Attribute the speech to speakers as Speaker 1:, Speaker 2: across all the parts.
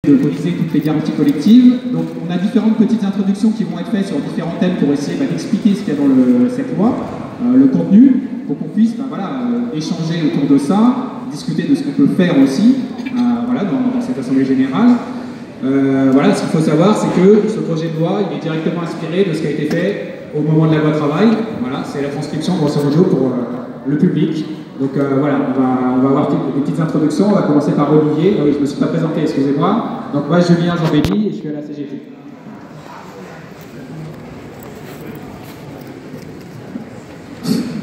Speaker 1: de briser toutes les garanties collectives. Donc on a différentes petites introductions qui vont être faites sur différents thèmes pour essayer d'expliquer ce qu'il y a dans cette loi, le contenu, pour qu'on puisse échanger autour de ça, discuter de ce qu'on peut faire aussi dans cette Assemblée Générale. Ce qu'il faut savoir, c'est que ce projet de loi il est directement inspiré de ce qui a été fait au moment de la loi travail. Voilà, c'est la transcription grosso modo pour le public. Donc on va avoir des petites introductions. On va commencer par Olivier. Ah oui, je ne me suis pas présenté, excusez-moi. Donc moi, Julien Jean-Béli et je suis à la CGT.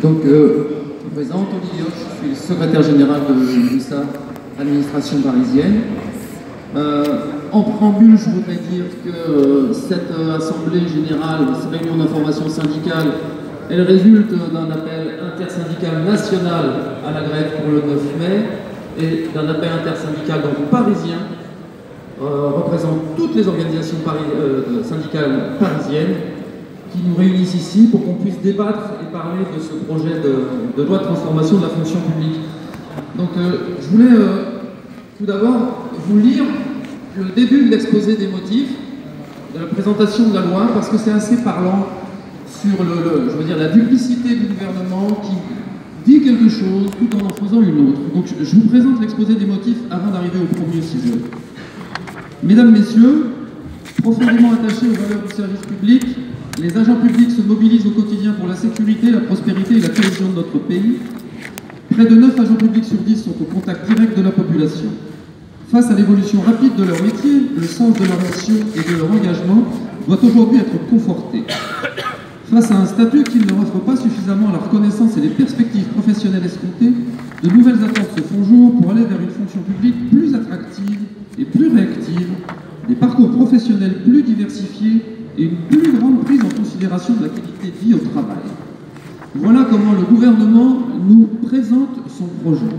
Speaker 2: Donc, je me présente, Olivier, je suis le secrétaire général de l'USA, administration parisienne. En préambule, je voudrais dire que cette assemblée générale, cette réunion d'information syndicale, elle résulte d'un appel intersyndical national à la grève pour le 9 mai et d'un appel intersyndical donc parisien, représentant toutes les organisations syndicales parisiennes qui nous réunissent ici pour qu'on puisse débattre et parler de ce projet de loi de transformation de la fonction publique. Donc je voulais tout d'abord vous lire le début de l'exposé des motifs de la présentation de la loi parce que c'est assez parlant sur la duplicité du gouvernement qui dit quelque chose tout en faisant une autre. Donc je vous présente l'exposé des motifs avant d'arriver au premier sujet. Mesdames, Messieurs, profondément attachés aux valeurs du service public, les agents publics se mobilisent au quotidien pour la sécurité, la prospérité et la cohésion de notre pays. Près de 9 agents publics sur 10 sont au contact direct de la population. Face à l'évolution rapide de leur métier, le sens de leur mission et de leur engagement doit aujourd'hui être conforté. Face à un statut qui ne leur offre pas suffisamment la reconnaissance et les perspectives professionnelles escomptées, de nouvelles attentes se font jour pour aller vers une fonction publique plus attractive et plus réactive, des parcours professionnels plus diversifiés et une plus grande prise en considération de la qualité de vie au travail. Voilà comment le gouvernement nous présente son projet.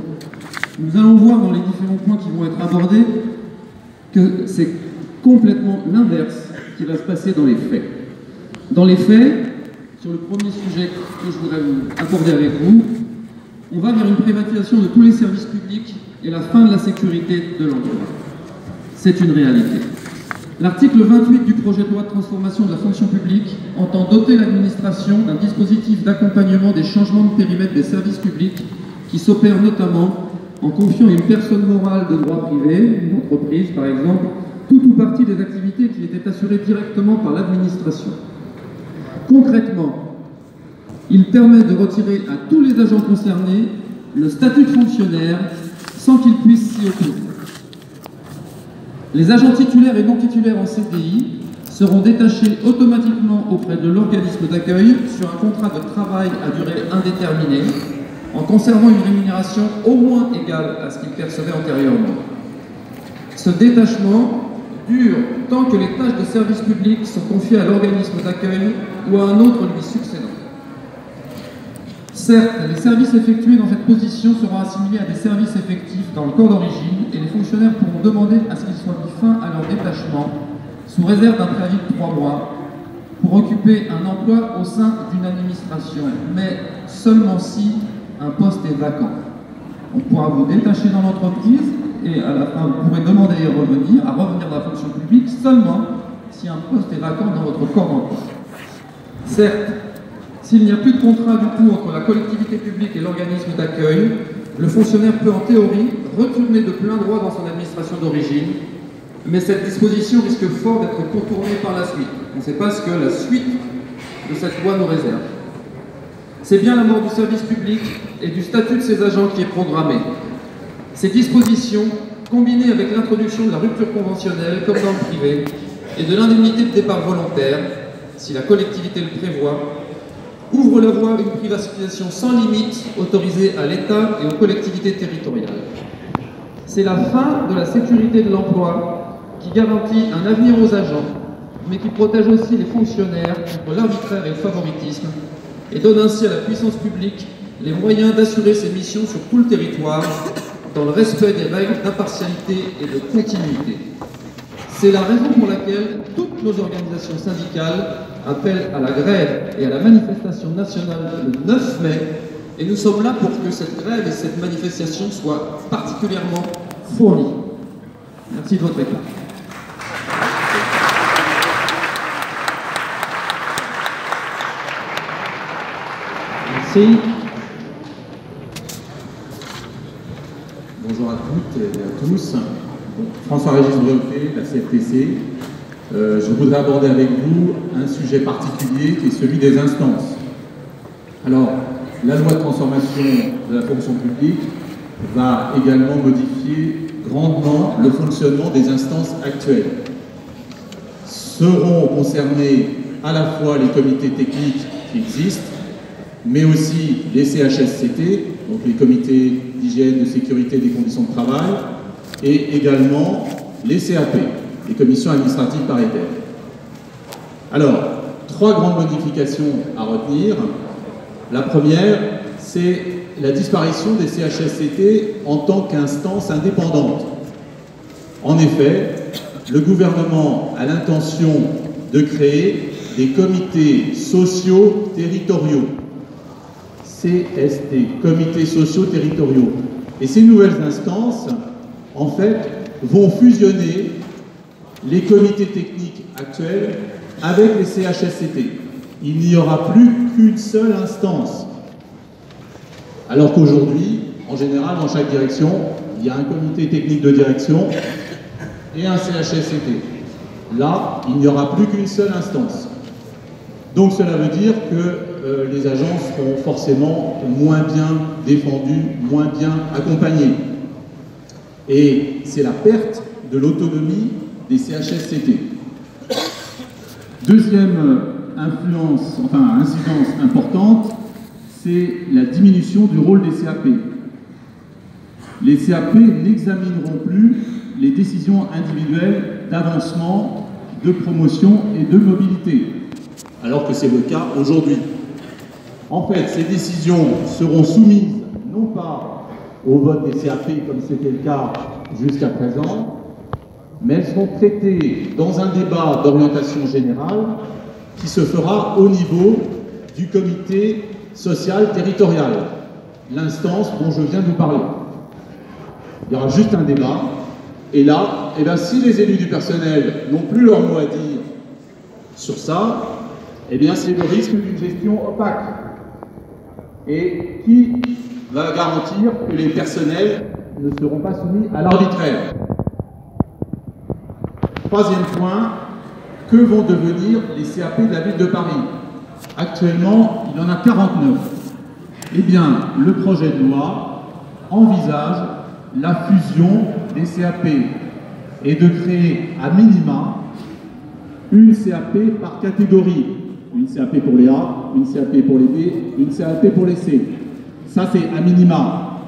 Speaker 2: Nous allons voir dans les différents points qui vont être abordés que c'est complètement l'inverse qui va se passer dans les faits. Dans les faits, sur le premier sujet que je voudrais aborder avec vous, on va vers une privatisation de tous les services publics et la fin de la sécurité de l'emploi. C'est une réalité. L'article 28 du projet de loi de transformation de la fonction publique entend doter l'administration d'un dispositif d'accompagnement des changements de périmètre des services publics qui s'opèrent notamment en confiant à une personne morale de droit privé, une entreprise par exemple, tout ou partie des activités qui étaient assurées directement par l'administration. Concrètement, il permet de retirer à tous les agents concernés le statut de fonctionnaire sans qu'ils puissent s'y opposer. Les agents titulaires et non titulaires en CDI seront détachés automatiquement auprès de l'organisme d'accueil sur un contrat de travail à durée indéterminée, en conservant une rémunération au moins égale à ce qu'ils percevaient antérieurement. Ce détachement dure tant que les tâches de service public sont confiées à l'organisme d'accueil ou à un autre lui succédant. Certes, les services effectués dans cette position seront assimilés à des services effectifs dans le corps d'origine et les fonctionnaires pourront demander à ce qu'il soit mis fin à leur détachement sous réserve d'un préavis de 3 mois pour occuper un emploi au sein d'une administration, mais seulement si un poste est vacant. On pourra vous détacher dans l'entreprise et à la fin vous pourrez demander à revenir dans la fonction publique seulement si un poste est vacant dans votre corps d'emploi. Certes, s'il n'y a plus de contrat du coup entre la collectivité publique et l'organisme d'accueil, le fonctionnaire peut en théorie retourner de plein droit dans son administration d'origine, mais cette disposition risque fort d'être contournée par la suite. On ne sait pas ce que la suite de cette loi nous réserve. C'est bien la mort du service public et du statut de ses agents qui est programmée. Ces dispositions, combinées avec l'introduction de la rupture conventionnelle, comme dans le privé, et de l'indemnité de départ volontaire, si la collectivité le prévoit, ouvrent la voie à une privatisation sans limite autorisée à l'État et aux collectivités territoriales. C'est la fin de la sécurité de l'emploi qui garantit un avenir aux agents, mais qui protège aussi les fonctionnaires contre l'arbitraire et le favoritisme, et donne ainsi à la puissance publique les moyens d'assurer ses missions sur tout le territoire, dans le respect des règles d'impartialité et de continuité. C'est la raison pour laquelle toutes nos organisations syndicales appellent à la grève et à la manifestation nationale le 9 mai, et nous sommes là pour que cette grève et cette manifestation soient particulièrement fournies. Merci de votre écoute.
Speaker 1: Merci.
Speaker 3: Bonjour à toutes et à tous. François-Régis Breauté, la CFTC. Je voudrais aborder avec vous un sujet particulier qui est celui des instances. Alors, la loi de transformation de la fonction publique va également modifier grandement le fonctionnement des instances actuelles. Seront concernés à la fois les comités techniques qui existent, mais aussi les CHSCT, donc les comités d'hygiène, de sécurité des conditions de travail, et également les CAP, les commissions administratives paritaires. Alors, 3 grandes modifications à retenir. La première, c'est la disparition des CHSCT en tant qu'instance indépendante. En effet, le gouvernement a l'intention de créer des comités sociaux territoriaux, CST, comités sociaux territoriaux. Et ces nouvelles instances, en fait, vont fusionner les comités techniques actuels avec les CHSCT. Il n'y aura plus qu'une seule instance. Alors qu'aujourd'hui, en général, dans chaque direction, il y a un comité technique de direction et un CHSCT. Là, il n'y aura plus qu'une seule instance. Donc cela veut dire que les agents seront forcément moins bien défendus, moins bien accompagnés. Et c'est la perte de l'autonomie des CHSCT. Deuxième incidence importante, c'est la diminution du rôle des CAP. Les CAP n'examineront plus les décisions individuelles d'avancement, de promotion et de mobilité, alors que c'est le cas aujourd'hui. En fait, ces décisions seront soumises non pas au vote des CAP comme c'était le cas jusqu'à présent, mais elles seront traitées dans un débat d'orientation générale qui se fera au niveau du comité social territorial, l'instance dont je viens de vous parler. Il y aura juste un débat, et là, si les élus du personnel n'ont plus leur mot à dire sur ça, c'est le risque d'une gestion opaque. Et qui va garantir que les personnels ne seront pas soumis à l'arbitraire? Troisième point, que vont devenir les CAP de la ville de Paris? Actuellement, il y en a 49. Eh bien, le projet de loi envisage la fusion des CAP et de créer à minima une CAP par catégorie. Une CAP pour les A, une CAP pour les B, une CAP pour les C. Ça, c'est à minima.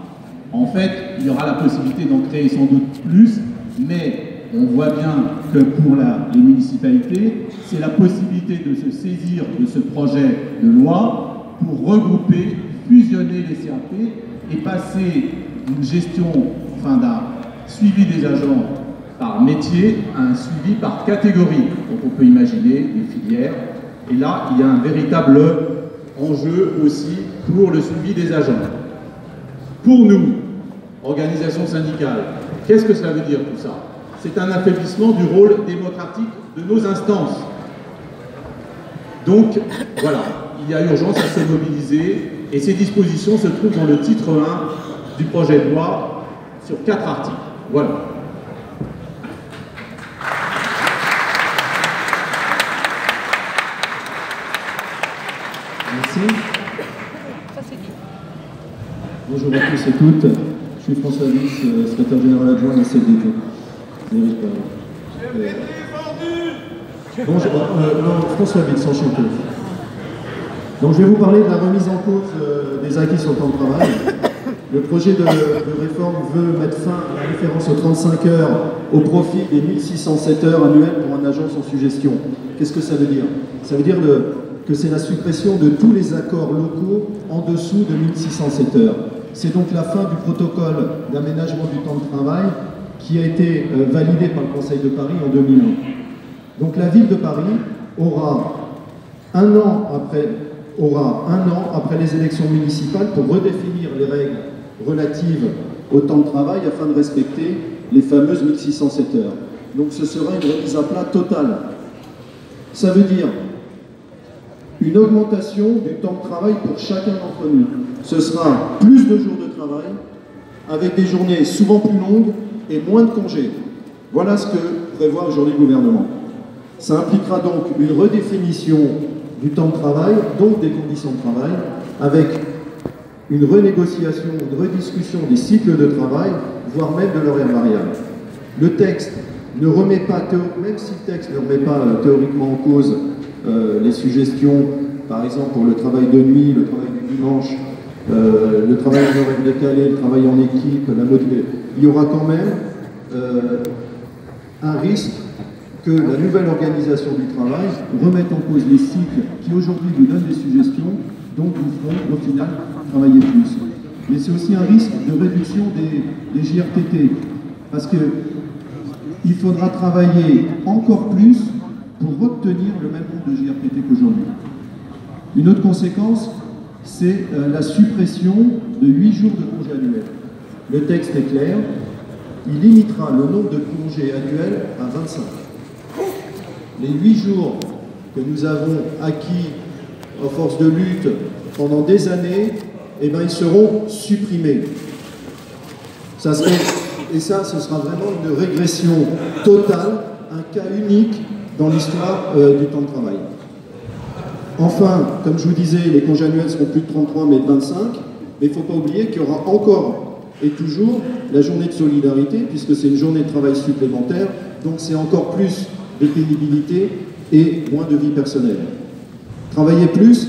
Speaker 3: En fait, il y aura la possibilité d'en créer sans doute plus, mais on voit bien que pour les municipalités, c'est la possibilité de se saisir de ce projet de loi pour regrouper, fusionner les CAP et passer d'une gestion, d'un suivi des agents par métier à un suivi par catégorie. Donc on peut imaginer des filières. Et là, il y a un véritable enjeu aussi pour le suivi des agents. Pour nous, organisation syndicale, qu'est-ce que cela veut dire tout ça? C'est un affaiblissement du rôle démocratique de nos instances. Donc, voilà, il y a urgence à se mobiliser et ces dispositions se trouvent dans le titre 1 du projet de loi sur 4 articles. Voilà.
Speaker 4: Merci. Bonjour à tous et toutes. Je suis François Viss, secrétaire général adjoint à la CFDT. Bonjour, François Viss, enchanté. Donc je vais vous parler de la remise en cause des acquis sur le temps de travail. Le projet de réforme veut mettre fin à la référence aux 35 heures au profit des 1607 heures annuelles pour un agent sans suggestion. Qu'est-ce que ça veut dire? Ça veut dire que c'est la suppression de tous les accords locaux en dessous de 1607 heures. C'est donc la fin du protocole d'aménagement du temps de travail qui a été validé par le Conseil de Paris en 2001. Donc la ville de Paris aura un an après les élections municipales pour redéfinir les règles relatives au temps de travail afin de respecter les fameuses 1607 heures. Donc ce sera une remise à plat totale. Ça veut dire une augmentation du temps de travail pour chacun d'entre nous. Ce sera plus de jours de travail, avec des journées souvent plus longues et moins de congés. Voilà ce que prévoit aujourd'hui le gouvernement. Ça impliquera donc une redéfinition du temps de travail, donc des conditions de travail, avec une renégociation, une rediscussion des cycles de travail, voire même de l'horaire variable. Le texte ne remet pas, même si le texte ne remet pas théoriquement en cause les suggestions, par exemple pour le travail de nuit, le travail du dimanche, le travail en horaire décalé, le travail en équipe, il y aura quand même un risque que la nouvelle organisation du travail remette en cause les cycles qui aujourd'hui vous donnent des suggestions, donc vous feront au final travailler plus. Mais c'est aussi un risque de réduction des JRTT, parce qu'il faudra travailler encore plus pour obtenir le même nombre de JRTT qu'aujourd'hui. Une autre conséquence, c'est la suppression de 8 jours de congés annuels. Le texte est clair, il limitera le nombre de congés annuels à 25. Les 8 jours que nous avons acquis en force de lutte pendant des années, eh ben, ils seront supprimés. Ce sera vraiment une régression totale, un cas unique dans l'histoire du temps de travail. Enfin, comme je vous disais, les congés annuels seront plus de 33 mais de 25, mais il ne faut pas oublier qu'il y aura encore et toujours la journée de solidarité, puisque c'est une journée de travail supplémentaire, donc c'est encore plus de pénibilité et moins de vie personnelle. Travailler plus,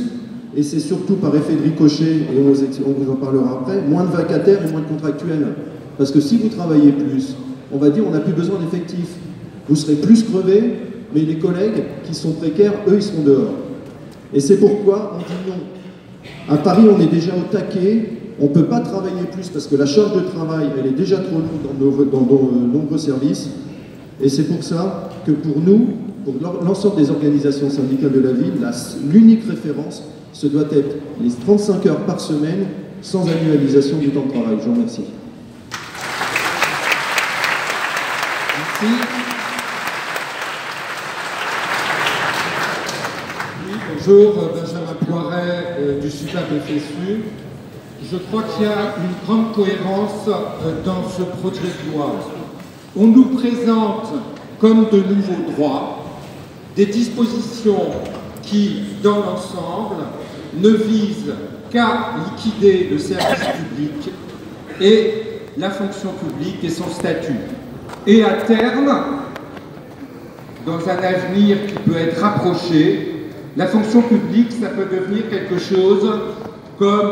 Speaker 4: et c'est surtout par effet de ricochet, et on vous en parlera après, moins de vacataires et moins de contractuels. Parce que si vous travaillez plus, on va dire on n'a plus besoin d'effectifs. Vous serez plus crevés, mais les collègues qui sont précaires, eux, ils seront dehors. Et c'est pourquoi on dit non. À Paris, on est déjà au taquet, on ne peut pas travailler plus parce que la charge de travail, elle est déjà trop lourde dans nos nombreux services. Et c'est pour ça que pour nous, pour l'ensemble des organisations syndicales de la ville, l'unique référence, ce doit être les 35 heures par semaine sans annualisation du temps de travail. Je vous remercie.
Speaker 5: Merci. Oui, bonjour, Benjamin Poiret du SUPAP FSU. Je crois qu'il y a une grande cohérence dans ce projet de loi. On nous présente comme de nouveaux droits des dispositions qui, dans l'ensemble, ne visent qu'à liquider le service public et la fonction publique et son statut. Et à terme, dans un avenir qui peut être rapproché, la fonction publique, ça peut devenir quelque chose comme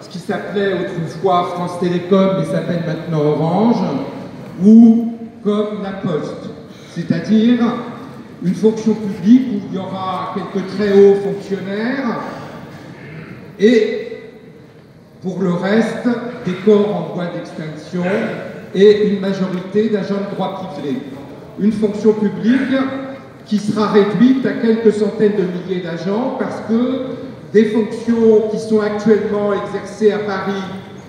Speaker 5: ce qui s'appelait autrefois France Télécom, mais s'appelle maintenant Orange, ou comme la Poste, c'est-à-dire une fonction publique où il y aura quelques très hauts fonctionnaires et pour le reste, des corps en voie d'extinction et une majorité d'agents de droit privé. Une fonction publique qui sera réduite à quelques centaines de milliers d'agents parce que des fonctions qui sont actuellement exercées à Paris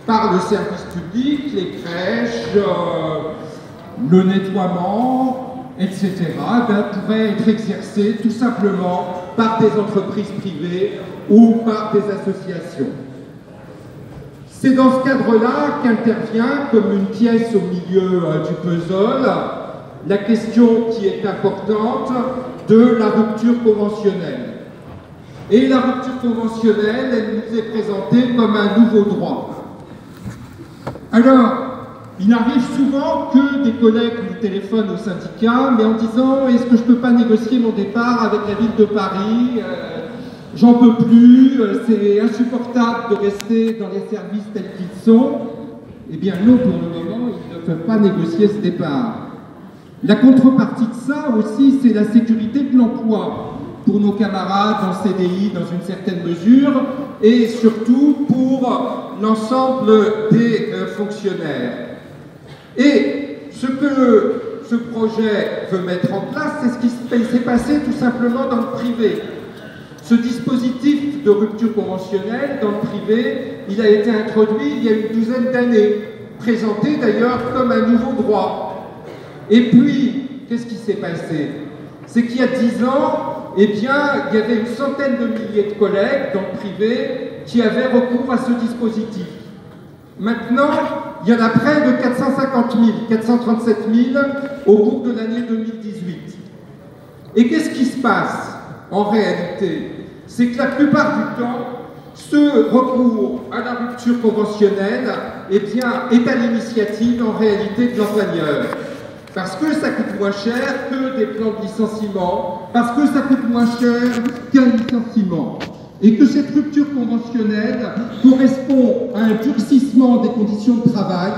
Speaker 5: par le service public, les crèches, le nettoiement, etc., pourraient être exercées tout simplement par des entreprises privées ou par des associations. C'est dans ce cadre-là qu'intervient comme une pièce au milieu du puzzle la question qui est importante de la rupture conventionnelle. Et la rupture conventionnelle, elle nous est présentée comme un nouveau droit. Alors, il arrive souvent que des collègues nous téléphonent au syndicat, mais en disant « Est-ce que je ne peux pas négocier mon départ avec la ville de Paris j'en peux plus, c'est insupportable de rester dans les services tels qu'ils sont. » Eh bien non, pour le moment, ils ne peuvent pas négocier ce départ. La contrepartie de ça aussi, c'est la sécurité de l'emploi pour nos camarades en CDI dans une certaine mesure et surtout pour l'ensemble des fonctionnaires. Et ce que ce projet veut mettre en place, c'est ce qui s'est passé tout simplement dans le privé. Ce dispositif de rupture conventionnelle dans le privé, il a été introduit il y a une douzaine d'années, présenté d'ailleurs comme un nouveau droit. Et puis, qu'est-ce qui s'est passé? C'est qu'il y a 10 ans, eh bien, il y avait une centaine de milliers de collègues dans le privé qui avaient recours à ce dispositif. Maintenant, il y en a près de 450 000, 437 000 au cours de l'année 2018. Et qu'est-ce qui se passe en réalité? C'est que la plupart du temps, ce recours à la rupture conventionnelle eh bien, est à l'initiative en réalité de l'employeur. Parce que ça coûte moins cher que des plans de licenciement, parce que ça coûte moins cher qu'un licenciement. Et que cette rupture conventionnelle correspond à un durcissement des conditions de travail,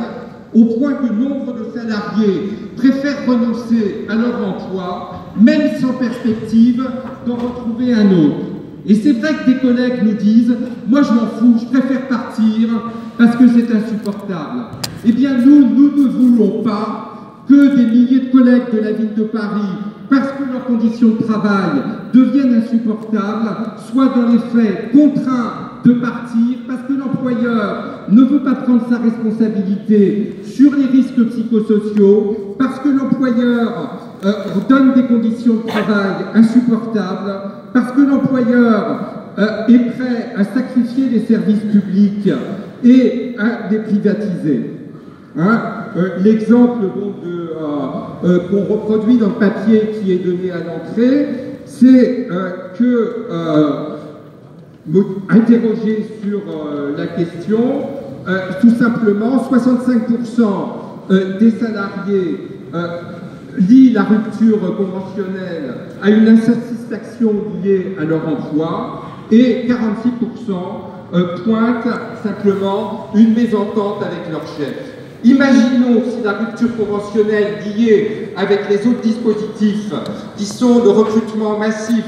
Speaker 5: au point que nombre de salariés préfèrent renoncer à leur emploi, même sans perspective d'en retrouver un autre. Et c'est vrai que des collègues nous disent « moi je m'en fous, je préfère partir parce que c'est insupportable ». Eh bien nous ne voulons pas que des milliers de collègues de la ville de Paris, parce que leurs conditions de travail deviennent insupportables, soient dans les faits contraints de partir parce que l'employeur ne veut pas prendre sa responsabilité sur les risques psychosociaux, parce que l'employeur donne des conditions de travail insupportables, parce que l'employeur est prêt à sacrifier les services publics et à les privatiser. Hein? L'exemple qu'on reproduit dans le papier qui est donné à l'entrée, c'est que, interrogé sur la question, tout simplement, 65% des salariés lient la rupture conventionnelle à une insatisfaction liée à leur emploi et 46% pointent simplement une mésentente avec leur chef. Imaginons si la rupture conventionnelle liée avec les autres dispositifs qui sont le recrutement massif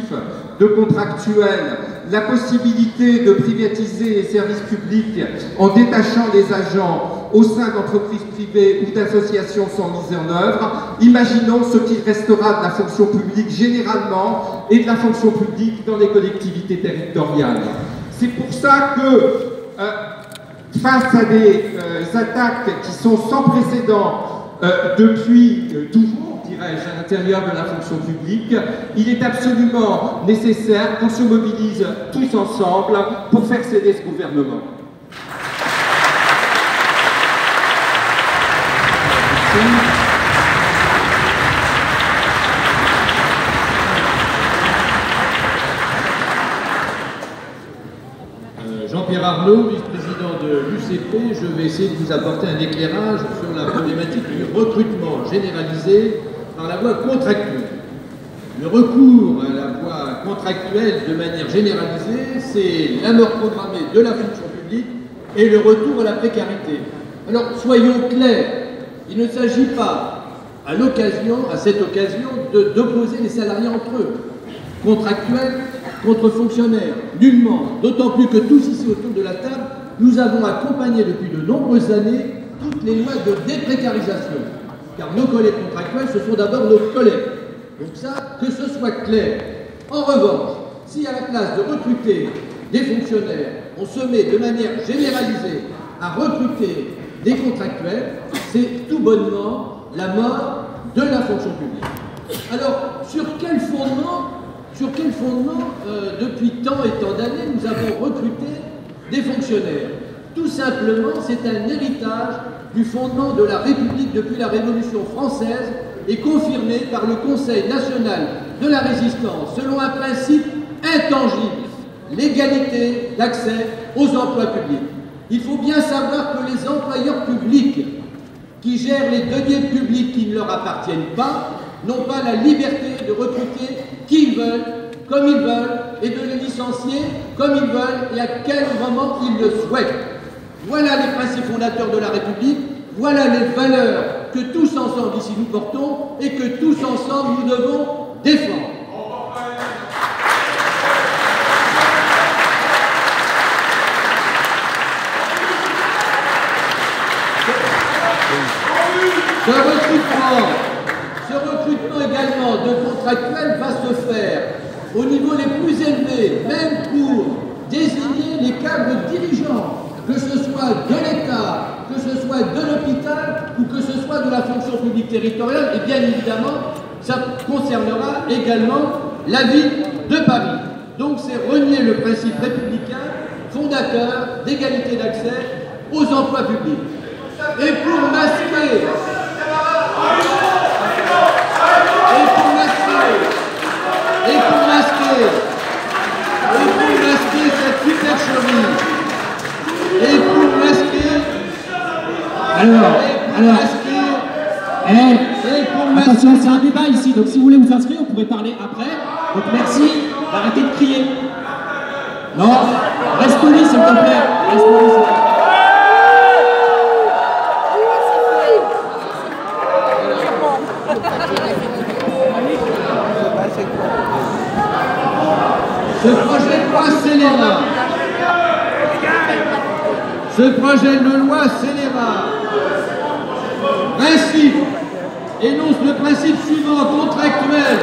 Speaker 5: de contractuels, la possibilité de privatiser les services publics en détachant les agents au sein d'entreprises privées ou d'associations sont mises en œuvre. Imaginons ce qui restera de la fonction publique généralement et de la fonction publique dans les collectivités territoriales. C'est pour ça que face à des attaques qui sont sans précédent depuis toujours, dirais-je, à l'intérieur de la fonction publique, il est absolument nécessaire qu'on se mobilise tous ensemble pour faire céder ce gouvernement.
Speaker 6: Jean-Pierre Arnaud, vice-président de l'UCP, je vais essayer de vous apporter un éclairage sur la problématique du recrutement généralisé par la voie contractuelle. Le recours à la voie contractuelle de manière généralisée, c'est la mort programmée de la fonction publique et le retour à la précarité. Alors, soyons clairs, il ne s'agit pas, à cette occasion, d'opposer les salariés entre eux. Contractuels contre fonctionnaires, nullement, d'autant plus que tous ici autour de la table, nous avons accompagné depuis de nombreuses années toutes les lois de déprécarisation. Car nos collègues contractuels, ce sont d'abord nos collègues. Donc ça, que ce soit clair. En revanche, si à la place de recruter des fonctionnaires, on se met de manière généralisée à recruter des contractuels, c'est tout bonnement la mort de la fonction publique. Alors, sur quel fondement, depuis tant et tant d'années, nous avons recruté des fonctionnaires? Tout simplement, c'est un héritage du fondement de la République depuis la Révolution française et confirmé par le Conseil national de la résistance selon un principe intangible, l'égalité d'accès aux emplois publics. Il faut bien savoir que les employeurs publics qui gèrent les deniers publics qui ne leur appartiennent pas n'ont pas la liberté de recruter qui ils veulent, comme ils veulent, et de les licencier comme ils veulent et à quel moment ils le souhaitent. Voilà les principes fondateurs de la République, voilà les valeurs que tous ensemble ici nous portons et que tous ensemble nous devons défendre. Ce recrutement également de contractuels va se faire au niveau les plus élevés, même pour désigner les cadres dirigeants, que ce soit de l'État, que ce soit de l'hôpital ou que ce soit de la fonction publique territoriale. Et bien évidemment, ça concernera également la vie de Paris. Donc c'est renier le principe républicain fondateur d'égalité d'accès aux emplois publics. Et pour masquer cette supercherie,
Speaker 1: attention, c'est un débat ici, donc si vous voulez vous inscrire, vous pourrez parler après. Donc merci d'arrêter de crier. Non, reste poli s'il te plaît. Reste poli, s'il te plaît.
Speaker 6: Ce projet de loi scélérat, principe, énonce le principe suivant, contractuel.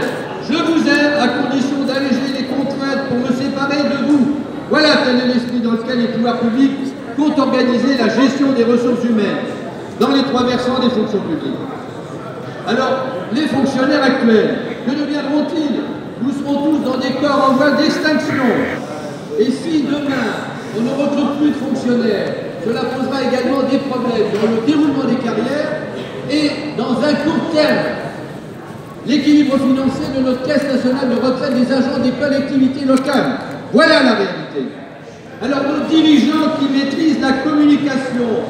Speaker 6: Je vous aime à condition d'alléger les contraintes pour me séparer de vous. Voilà tel est l'esprit dans lequel les pouvoirs publics comptent organiser la gestion des ressources humaines dans les trois versants des fonctions publiques. Alors, les fonctionnaires actuels, que deviendront-ils? Nous serons tous dans des corps en voie d'extinction. Et si demain, on ne recrute plus de fonctionnaires, cela posera également des problèmes dans le déroulement des carrières et, dans un court terme, l'équilibre financier de notre caisse nationale de retraite des agents des collectivités locales. Voilà la réalité. Alors nos dirigeants qui maîtrisent la communication,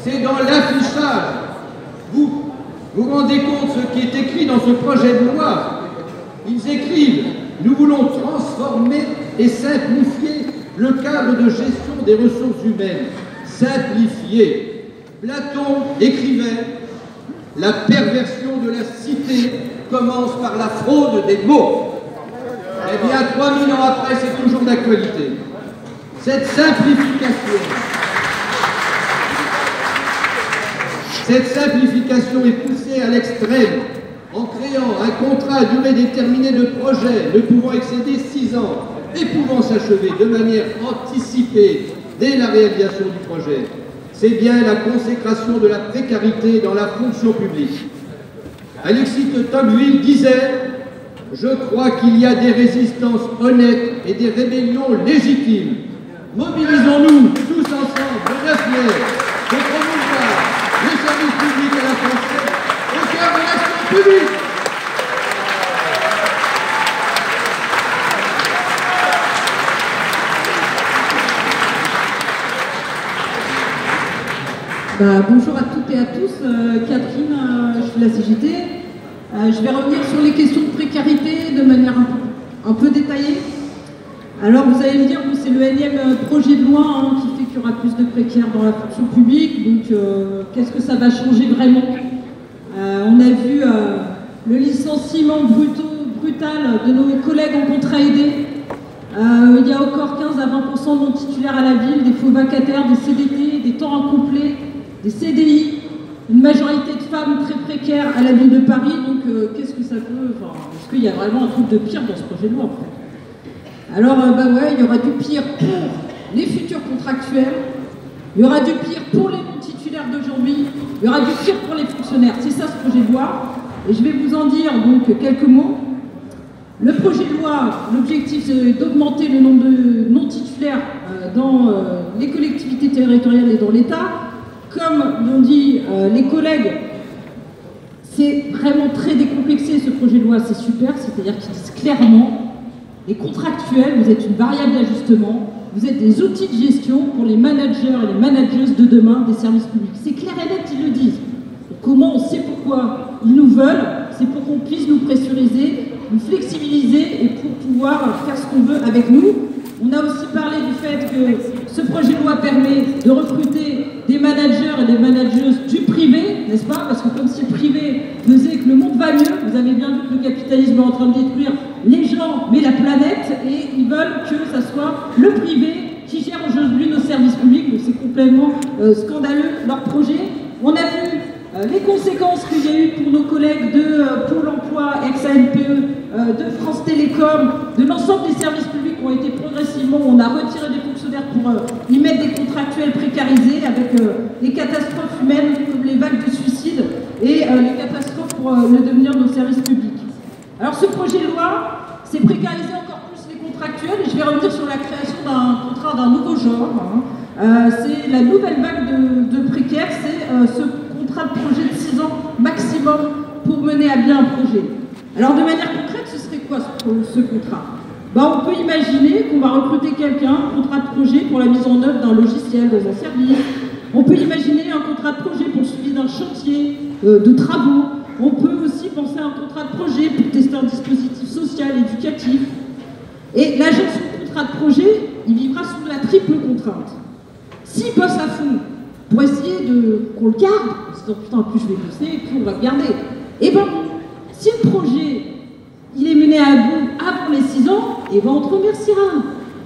Speaker 6: c'est dans l'affichage. Vous vous rendez compte ce qui est écrit dans ce projet de loi? Ils écrivent « Nous voulons transformer et simplifier le cadre de gestion des ressources humaines. » Simplifier. Platon écrivait « La perversion de la cité commence par la fraude des mots. » Eh bien, 3000 ans après, c'est toujours d'actualité. Cette simplification est poussée à l'extrême en créant un contrat à durée déterminée de projet ne pouvant excéder 6 ans et pouvant s'achever de manière anticipée dès la réalisation du projet. C'est bien la consécration de la précarité dans la fonction publique. Alexis de Tocqueville disait « Je crois qu'il y a des résistances honnêtes et des rébellions légitimes. Mobilisons-nous tous ensemble le 9 mai pour promouvoir le service public à la française au cœur de l'action publique. »
Speaker 7: Bonjour à toutes et à tous, Catherine, je suis la CGT. Je vais revenir sur les questions de précarité de manière un peu détaillée. Alors vous allez me dire, bon, c'est le énième projet de loi qui fait qu'il y aura plus de précaires dans la fonction publique, donc qu'est-ce que ça va changer vraiment? On a vu le licenciement brutal de nos collègues en contrat aidé. Il y a encore 15 à 20% de non-titulaires à la ville, des faux vacataires, des CDD, des temps incomplets, des CDI, une majorité de femmes très précaires à la ville de Paris. Donc qu'est-ce que ça peut... Enfin, est-ce qu'il y a vraiment un truc de pire dans ce projet de loi en fait? Alors ouais, il y aura du pire pour les futurs contractuels, il y aura du pire pour les non-titulaires d'aujourd'hui, il y aura du pire pour les fonctionnaires. C'est ça ce projet de loi. Et je vais vous en dire donc quelques mots. Le projet de loi, l'objectif c'est d'augmenter le nombre de non-titulaires dans les collectivités territoriales et dans l'État. Comme l'ont dit les collègues, c'est vraiment très décomplexé ce projet de loi, c'est super, c'est-à-dire qu'ils disent clairement, les contractuels, vous êtes une variable d'ajustement, vous êtes des outils de gestion pour les managers et les manageuses de demain des services publics. C'est clair et net, ils le disent. Et comment on sait pourquoi ils nous veulent? C'est pour qu'on puisse nous pressuriser, nous flexibiliser et pour pouvoir faire ce qu'on veut avec nous. On a aussi parlé du fait que ce projet de loi permet de recruter des managers et des manageuses du privé, n'est-ce pas? Parce que comme si le privé faisait que le monde va mieux, vous avez bien vu que le capitalisme est en train de détruire les gens, mais la planète, et ils veulent que ça soit le privé qui gère aujourd'hui nos services publics. Donc c'est complètement scandaleux leur projet. On a vu les conséquences qu'il y a eu pour nos collègues de Pôle emploi, ex-ANPE, de France Télécom, de l'ensemble des services publics qui ont été progressivement, on a retiré des fonctionnaires pour y mettre des contractuels précarisés avec les catastrophes humaines comme les vagues de suicide et les catastrophes pour le devenir de nos services publics. Alors ce projet de loi, c'est précariser encore plus contractuelle, et je vais revenir sur la création d'un contrat d'un nouveau genre. C'est la nouvelle vague de précaires, c'est ce contrat de projet de 6 ans maximum pour mener à bien un projet. Alors de manière concrète, ce serait quoi ce contrat? On peut imaginer qu'on va recruter quelqu'un, un contrat de projet pour la mise en œuvre d'un logiciel dans un service. On peut imaginer un contrat de projet pour le suivi d'un chantier de travaux. On peut aussi penser à un contrat de projet pour tester un dispositif social, éducatif. Et l'agent sous contrat de projet, il vivra sous la triple contrainte. S'il bosse à fond pour essayer qu'on le garde, en se disant putain, plus je vais bosser, plus on va le garder. Et si le projet il est mené à bout avant les 6 ans, et on te remerciera.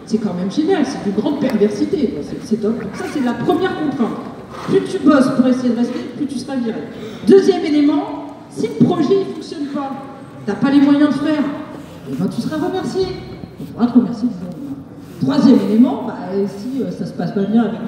Speaker 7: C'est quand même génial, c'est une grande perversité, c'est top. Donc ça, c'est la première contrainte. Plus tu bosses pour essayer de rester, plus tu seras viré. Deuxième élément, si le projet ne fonctionne pas, tu n'as pas les moyens de faire, tu seras remercié. Il faudra te remercier du jour au lendemain. Troisième élément, si ça ne se passe pas bien avec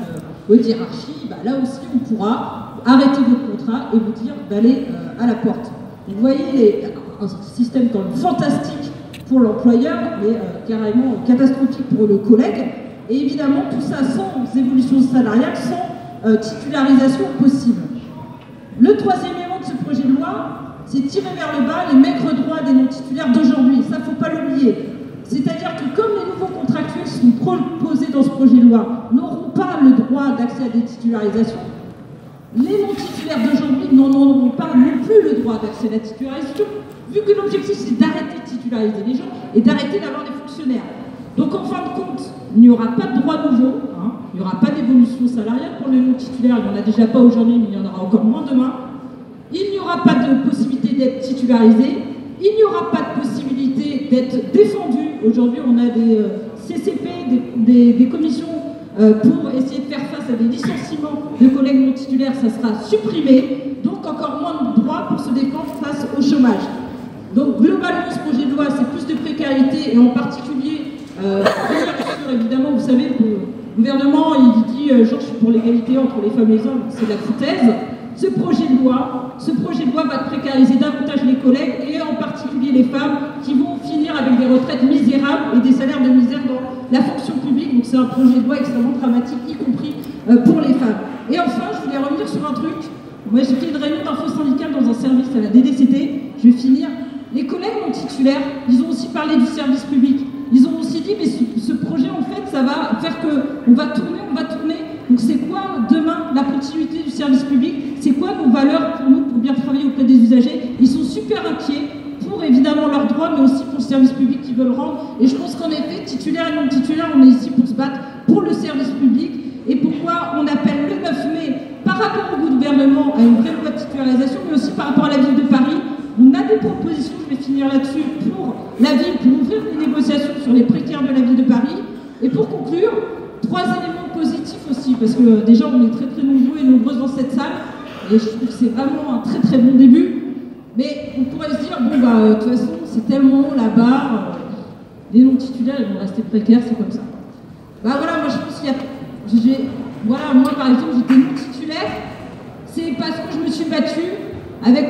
Speaker 7: votre hiérarchie, là aussi on pourra arrêter votre contrat et vous dire d'aller à la porte. Vous voyez, un système quand même fantastique pour l'employeur, mais carrément catastrophique pour le collègue. Et évidemment, tout ça sans évolution salariale, sans titularisation possible. Le troisième élément de ce projet de loi, c'est tirer vers le bas les maigres droits des non-titulaires d'aujourd'hui. Ça, il ne faut pas l'oublier. C'est-à-dire que comme les nouveaux contractuels sont proposés dans ce projet de loi, n'auront pas le droit d'accès à des titularisations, les non-titulaires d'aujourd'hui n'en auront pas non plus le droit d'accès à la titularisation, vu que l'objectif c'est d'arrêter de titulariser les gens et d'arrêter d'avoir des fonctionnaires. Donc en fin de compte, il n'y aura pas de droits nouveaux, il n'y aura pas d'évolution salariale pour les non-titulaires, il n'y en a déjà pas aujourd'hui, mais il y en aura encore moins demain. Il n'y aura pas de possibilité d'être titularisé, il n'y aura pas de possibilité d'être défendu. Aujourd'hui, on a des CCP, des commissions pour essayer de faire face à des licenciements de collègues non titulaires, ça sera supprimé, donc encore moins de droits pour se défendre face au chômage. Donc globalement, ce projet de loi, c'est plus de précarité, et en particulier, évidemment, vous savez, le gouvernement, il dit « genre, je suis pour l'égalité entre les femmes et les hommes », c'est de la foutaise. Ce projet de loi va précariser davantage les collègues, et en particulier les femmes, qui vont finir avec des retraites misérables et des salaires de misère dans la fonction publique. Donc c'est un projet de loi extrêmement dramatique, y compris pour les femmes. Et enfin, je voulais revenir sur un truc. Moi, j'ai fait une réunion d'info syndicale dans un service à la DDCT. Je vais finir. Les collègues non titulaires, ils ont aussi parlé du service public. Ils ont aussi dit, mais ce projet, en fait, ça va faire qu'on va tourner. Donc c'est quoi, demain, la continuité du service public? C'est quoi nos valeurs pour nous, pour bien travailler auprès des usagers? Ils sont super inquiets pour, évidemment, leurs droits, mais aussi pour le service public qu'ils veulent rendre. Et je pense qu'en effet, titulaires et non titulaires, on est ici pour se battre pour le service public. Et pourquoi on appelle le 9 mai, par rapport au gouvernement, à une vraie loi de titularisation, mais aussi par rapport à la ville de Paris. On a des propositions, je vais finir là-dessus, pour la ville, pour ouvrir des négociations sur les précaires de la ville de Paris. Et pour conclure, 3 éléments positifs aussi, parce que déjà on est très très nombreux et nombreuses dans cette salle, et je trouve que c'est vraiment un très très bon début. Mais on pourrait se dire, bon de toute façon, c'est tellement haut la barre, les non-titulaires ils vont rester précaires, c'est comme ça. Voilà, moi je pense qu'il y a... Voilà, moi par exemple, j'étais non-titulaire, c'est parce que je me suis battue avec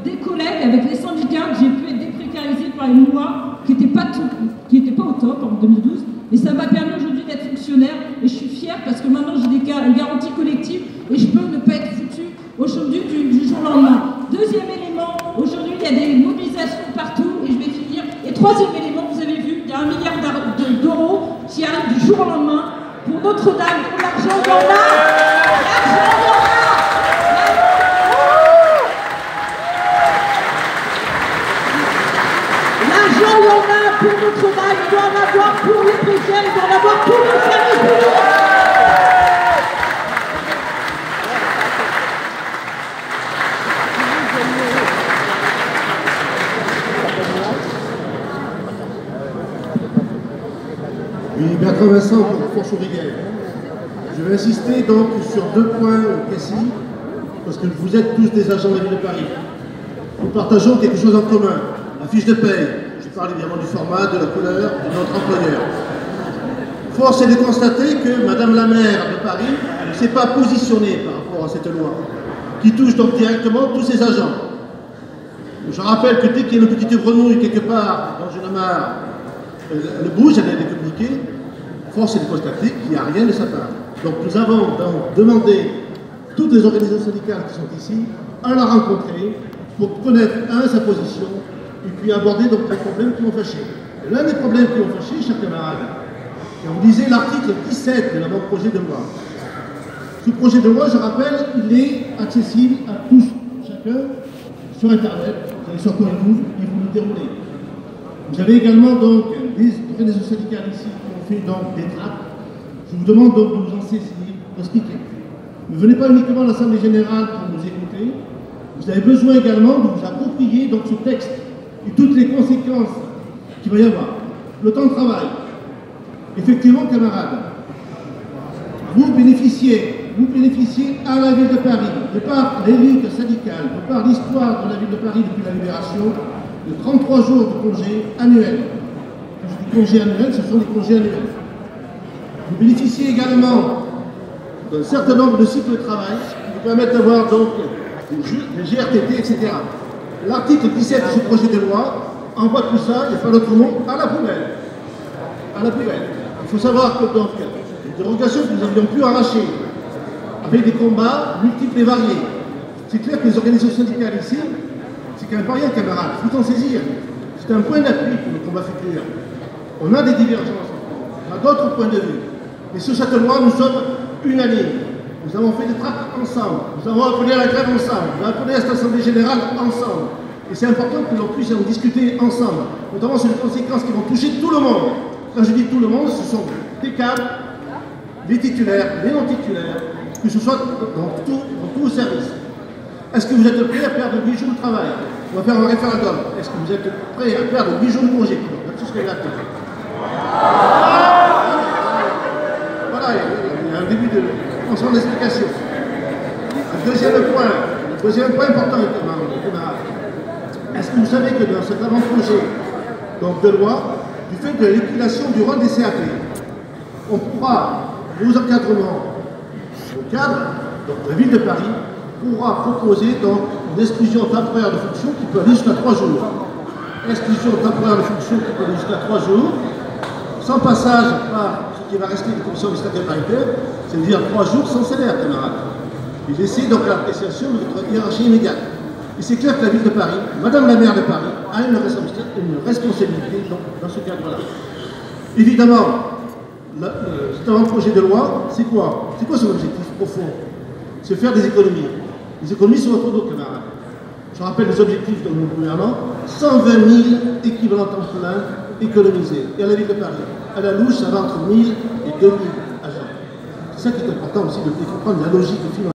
Speaker 7: des collègues, avec les syndicats, que j'ai pu être déprécarisée par une loi qui n'était pas au top en 2012, mais ça m'a permis aujourd'hui d'être fonctionnaire, et je suis fière parce que maintenant j'ai des garanties collectives et je peux ne pas être foutue au chômage du jour au lendemain. Deuxième élément, aujourd'hui il y a des mobilisations partout, et je vais finir. Et troisième élément, vous avez vu, il y a 1 milliard d'euros qui arrive du jour au lendemain pour Notre-Dame. L'argent, il y en a. L'argent, il y en a. L'argent, il y en a pour Notre-Dame, il doit en avoir pour les précaires, il doit en avoir pour le service public.
Speaker 8: Oui, Bertrand Vincent pour Fourche-Auriguel. Je vais insister donc sur 2 points précis, parce que vous êtes tous des agents de la ville de Paris. Nous partageons quelque chose en commun, la fiche de paye. Je parle évidemment du format, de la couleur, de notre employeur. Force est de constater que Madame la maire de Paris ne s'est pas positionnée par rapport à cette loi, qui touche donc directement tous ses agents. Je rappelle que dès qu'il y a une petite grenouille quelque part dans une mare, le bouge, elle a été communiquée, force est de constater qu'il n'y a rien de sa part. Donc nous avons donc demandé toutes les organisations syndicales qui sont ici à la rencontrer pour connaître, sa position, et puis aborder donc les problèmes qui ont fâché. L'un des problèmes qui ont fâché, chers camarades, quand vous lisez l'article 17 de l'avant-projet de loi. Ce projet de loi, je rappelle, il est accessible à tous, chacun, sur Internet, vous allez sur Code12 et vous le déroulez. Vous avez également donc des organisations syndicales ici qui ont fait donc des tracts. Je vous demande donc de vous en saisir, d'expliquer. Ne venez pas uniquement à l'Assemblée Générale pour nous écouter. Vous avez besoin également de vous approprier donc ce texte et toutes les conséquences qu'il va y avoir. Le temps de travail. Effectivement, camarades, vous bénéficiez à la ville de Paris, de par les luttes syndicales, de par l'histoire de la ville de Paris depuis la libération, de 33 jours de congés annuels. Quand je dis congés annuels, ce sont des congés annuels. Vous bénéficiez également d'un certain nombre de cycles de travail qui vous permettent d'avoir donc des GRTT, etc. L'article 17 de ce projet de loi envoie tout ça, il n'y a pas d'autre mot, à la poubelle. À la poubelle. Il faut savoir que donc, les dérogations que nous avions pu arracher avec des combats multiples et variés, c'est clair que les organisations syndicales ici, c'est quand même pas rien, camarades, il faut en saisir. C'est un point d'appui pour le combat futur. On a des divergences, on a d'autres points de vue. Mais sur cette loi, nous sommes unanimes. Nous avons fait des tracts ensemble, nous avons appelé à la grève ensemble, nous avons appelé à cette Assemblée Générale ensemble. Et c'est important que l'on puisse en discuter ensemble, notamment sur les conséquences qui vont toucher tout le monde. Quand je dis tout le monde, ce sont des cadres, les titulaires, les non-titulaires, que ce soit dans tout le service. Est-ce que vous êtes prêts à perdre 8 jours de travail? On va faire un référendum. Est-ce que vous êtes prêts à perdre 8 jours de congé? Tout ce que là. Voilà, il y a un début de ensemble d'explication. Le deuxième point important, camarades. Est-ce que vous savez que dans cet avant-projet de loi, du fait de l'équilation du rôle des CAP, on pourra, vos encadrements, le cadre, donc la ville de Paris, pourra proposer donc une exclusion temporaire de fonction qui peut aller jusqu'à 3 jours. Exclusion temporaire de fonction qui peut aller jusqu'à 3 jours, sans passage par ce qui va rester de commission législative paritaire, c'est-à-dire 3 jours sans salaire, camarades. Et laisser donc l'appréciation de votre hiérarchie immédiate. Et c'est clair que la ville de Paris, Madame la maire de Paris, a une responsabilité dans ce cadre-là. Évidemment, cet avant-projet de loi, c'est quoi? C'est quoi son objectif profond? C'est faire des économies. Les économies sont votre dos, camarades. Je rappelle les objectifs de mon gouvernement, 120 000 équivalents temps plein économisés. Et à la ville de Paris, à la louche, ça va entre 1 000 et 2 000 agents. C'est ça qui est important aussi de comprendre la logique financière.